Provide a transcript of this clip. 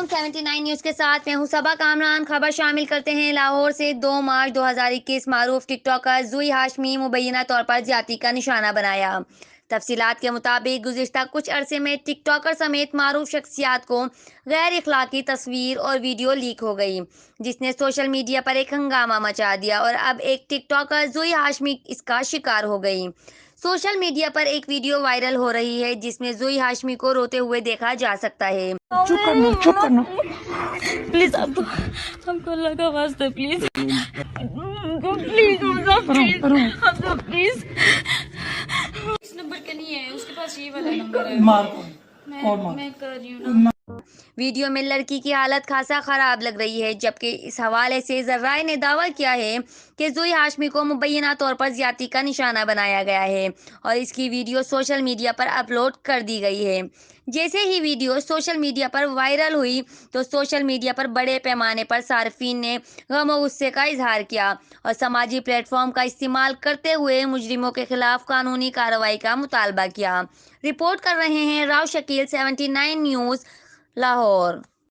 वालेकुम 79 न्यूज़ के साथ मैं हूं सबा कामरान। खबर शामिल करते हैं लाहौर से। 2 मार्च 2021 मारूफ टिकटॉकर जुई हाशमी मुबैना तौर पर जाति का निशाना बनाया। तफसीलात के मुताबिक गुज़िश्ता कुछ अरसे में टिकटॉकर समेत मारूफ शख्सियात को गैर इखलाकी तस्वीर और वीडियो लीक हो गई, जिसने सोशल मीडिया पर एक हंगामा मचा दिया और अब एक टिकटॉकर जुई हाशमी इसका शिकार हो गई। सोशल मीडिया पर एक वीडियो वायरल हो रही है जिसमें जुई हाशमी को रोते हुए देखा जा सकता है। चुप करना, चुप करना। प्लीज अब हमको अल्लाह का वास्ता प्लीज प्लीज प्लीज इस नंबर का नहीं है, उसके पास ये वाला नंबर है। मार को मैं कर रही हूँ ना। वीडियो में लड़की की हालत खासा खराब लग रही है, जबकि इस हवाले से ज़राए ने दावा किया है कि जुई हाशमी को मुबैना तौर पर ज्यादती का निशाना बनाया गया है और इसकी वीडियो सोशल मीडिया पर अपलोड कर दी गई है। जैसे ही वीडियो सोशल मीडिया पर वायरल हुई तो सोशल मीडिया पर बड़े पैमाने पर सार्फिन ने गम और गुस्से का इजहार किया और समाजी प्लेटफॉर्म का इस्तेमाल करते हुए मुजरिमों के खिलाफ कानूनी कार्रवाई का मुतालबा किया। रिपोर्ट कर रहे हैं राव शकील 79 न्यूज़ लाहौर।